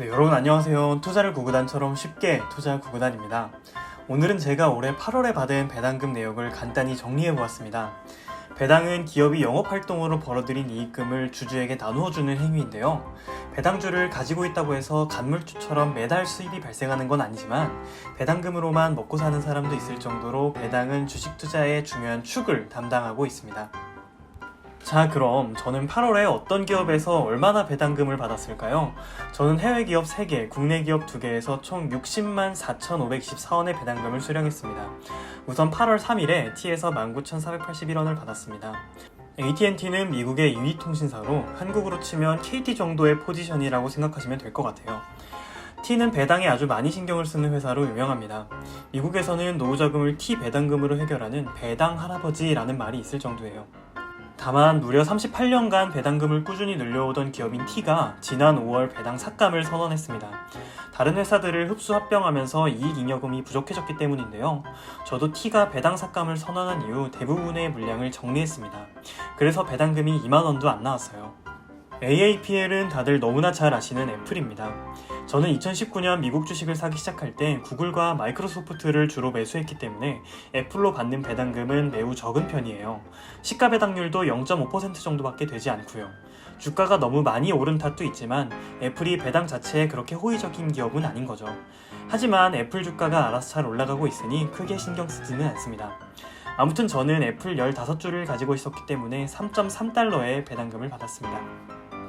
네, 여러분 안녕하세요. 투자를 구구단처럼 쉽게 투자 구구단입니다. 오늘은 제가 올해 8월에 받은 배당금 내역을 간단히 정리해 보았습니다. 배당은 기업이 영업활동으로 벌어들인 이익금을 주주에게 나누어주는 행위인데요. 배당주를 가지고 있다고 해서 간물주처럼 매달 수입이 발생하는 건 아니지만 배당금으로만 먹고 사는 사람도 있을 정도로 배당은 주식 투자의 중요한 축을 담당하고 있습니다. 자, 그럼 저는 8월에 어떤 기업에서 얼마나 배당금을 받았을까요? 저는 해외 기업 3개, 국내 기업 2개에서 총 60만 4,524원의 배당금을 수령했습니다. 우선 8월 3일에 T에서 19,481원을 받았습니다. AT&T는 미국의 2위 통신사로 한국으로 치면 KT 정도의 포지션이라고 생각하시면 될 것 같아요. T는 배당에 아주 많이 신경을 쓰는 회사로 유명합니다. 미국에서는 노후자금을 T 배당금으로 해결하는 배당 할아버지라는 말이 있을 정도예요. 다만 무려 38년간 배당금을 꾸준히 늘려오던 기업인 T가 지난 5월 배당 삭감을 선언했습니다. 다른 회사들을 흡수 합병하면서 이익잉여금이 부족해졌기 때문인데요. 저도 T가 배당 삭감을 선언한 이후 대부분의 물량을 정리했습니다. 그래서 배당금이 2만원도 안 나왔어요. AAPL은 다들 너무나 잘 아시는 애플입니다. 저는 2019년 미국 주식을 사기 시작할 때 구글과 마이크로소프트를 주로 매수했기 때문에 애플로 받는 배당금은 매우 적은 편이에요. 시가 배당률도 0.5% 정도밖에 되지 않고요. 주가가 너무 많이 오른 탓도 있지만 애플이 배당 자체에 그렇게 호의적인 기업은 아닌 거죠. 하지만 애플 주가가 알아서 잘 올라가고 있으니 크게 신경 쓰지는 않습니다. 아무튼 저는 애플 15주를 가지고 있었기 때문에 3.3달러의 배당금을 받았습니다.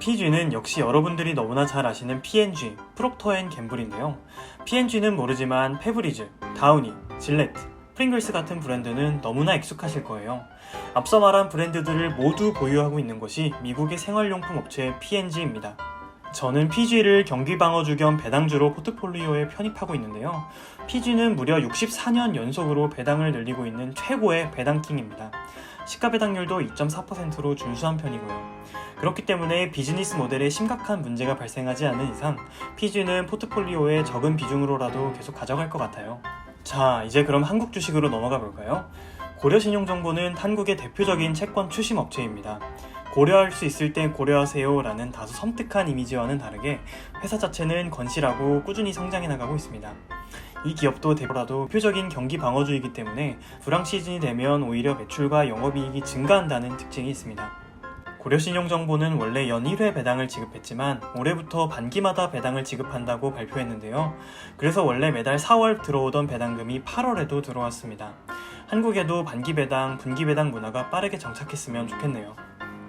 PG는 역시 여러분들이 너무나 잘 아시는 P&G, 프록터 앤 갬블인데요. P&G는 모르지만 페브리즈, 다우니, 질레트, 프링글스 같은 브랜드는 너무나 익숙하실 거예요. 앞서 말한 브랜드들을 모두 보유하고 있는 것이 미국의 생활용품 업체 P&G입니다. 저는 PG를 경기방어주 겸 배당주로 포트폴리오에 편입하고 있는데요. PG는 무려 64년 연속으로 배당을 늘리고 있는 최고의 배당킹입니다. 시가 배당률도 2.4%로 준수한 편이고요. 그렇기 때문에 비즈니스 모델에 심각한 문제가 발생하지 않는 이상 PG는 포트폴리오에 적은 비중으로라도 계속 가져갈 것 같아요. 자, 이제 그럼 한국 주식으로 넘어가 볼까요? 고려신용정보는 한국의 대표적인 채권 추심 업체입니다. 고려할 수 있을 때 고려하세요 라는 다소 섬뜩한 이미지와는 다르게 회사 자체는 건실하고 꾸준히 성장해 나가고 있습니다. 이 기업도 대표적인 경기 방어주이기 때문에 불황 시즌이 되면 오히려 매출과 영업이익이 증가한다는 특징이 있습니다. 고려신용정보는 원래 연 1회 배당을 지급했지만 올해부터 반기마다 배당을 지급한다고 발표했는데요. 그래서 원래 매달 4월 들어오던 배당금이 8월에도 들어왔습니다. 한국에도 반기 배당, 분기 배당 문화가 빠르게 정착했으면 좋겠네요.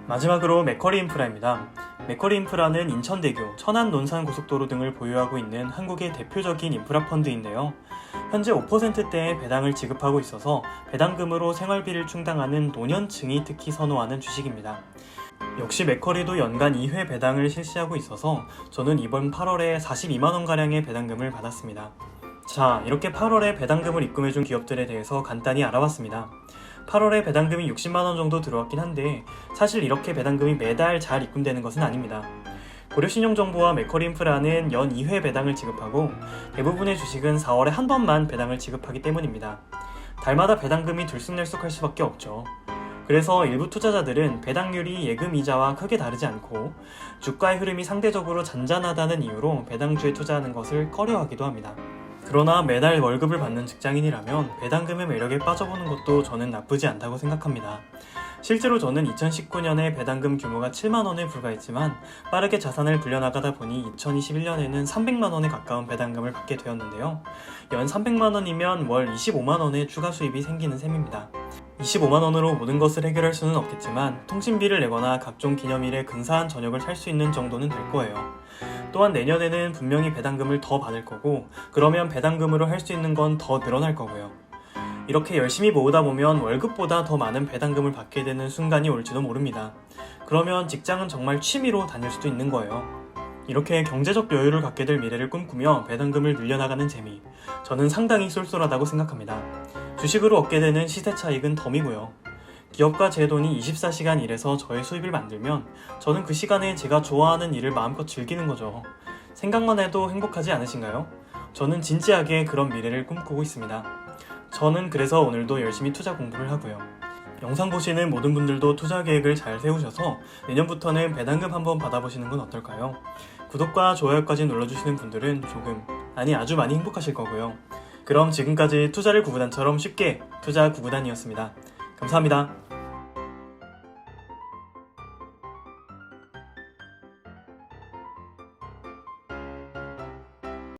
마지막으로 맥쿼리 인프라입니다. 맥쿼리 인프라는 인천대교, 천안 논산고속도로 등을 보유하고 있는 한국의 대표적인 인프라 펀드인데요. 현재 5%대의 배당을 지급하고 있어서 배당금으로 생활비를 충당하는 노년층이 특히 선호하는 주식입니다. 역시 맥쿼리도 연간 2회 배당을 실시하고 있어서 저는 이번 8월에 42만원가량의 배당금을 받았습니다. 자, 이렇게 8월에 배당금을 입금해준 기업들에 대해서 간단히 알아봤습니다. 8월에 배당금이 60만원 정도 들어왔긴 한데 사실 이렇게 배당금이 매달 잘 입금되는 것은 아닙니다. 고려신용정보와 맥쿼리 인프라는 연 2회 배당을 지급하고 대부분의 주식은 4월에 한 번만 배당을 지급하기 때문입니다. 달마다 배당금이 들쑥날쑥할 수밖에 없죠. 그래서 일부 투자자들은 배당률이 예금 이자와 크게 다르지 않고 주가의 흐름이 상대적으로 잔잔하다는 이유로 배당주에 투자하는 것을 꺼려하기도 합니다. 그러나 매달 월급을 받는 직장인이라면 배당금의 매력에 빠져보는 것도 저는 나쁘지 않다고 생각합니다. 실제로 저는 2019년에 배당금 규모가 7만원에 불과했지만 빠르게 자산을 불려나가다 보니 2021년에는 300만원에 가까운 배당금을 받게 되었는데요. 연 300만원이면 월 25만원의 추가 수입이 생기는 셈입니다. 25만원으로 모든 것을 해결할 수는 없겠지만 통신비를 내거나 각종 기념일에 근사한 저녁을 살 수 있는 정도는 될 거예요. 또한 내년에는 분명히 배당금을 더 받을 거고 그러면 배당금으로 할 수 있는 건 더 늘어날 거고요. 이렇게 열심히 모으다 보면 월급보다 더 많은 배당금을 받게 되는 순간이 올지도 모릅니다. 그러면 직장은 정말 취미로 다닐 수도 있는 거예요. 이렇게 경제적 여유를 갖게 될 미래를 꿈꾸며 배당금을 늘려나가는 재미, 저는 상당히 쏠쏠하다고 생각합니다. 주식으로 얻게 되는 시세 차익은 덤이고요. 기업과 제 돈이 24시간 일해서 저의 수입을 만들면 저는 그 시간에 제가 좋아하는 일을 마음껏 즐기는 거죠. 생각만 해도 행복하지 않으신가요? 저는 진지하게 그런 미래를 꿈꾸고 있습니다. 저는 그래서 오늘도 열심히 투자 공부를 하고요. 영상 보시는 모든 분들도 투자 계획을 잘 세우셔서 내년부터는 배당금 한번 받아보시는 건 어떨까요? 구독과 좋아요까지 눌러주시는 분들은 조금, 아니 아주 많이 행복하실 거고요. 그럼 지금까지 투자를 구구단처럼 쉽게 투자 구구단이었습니다. 감사합니다.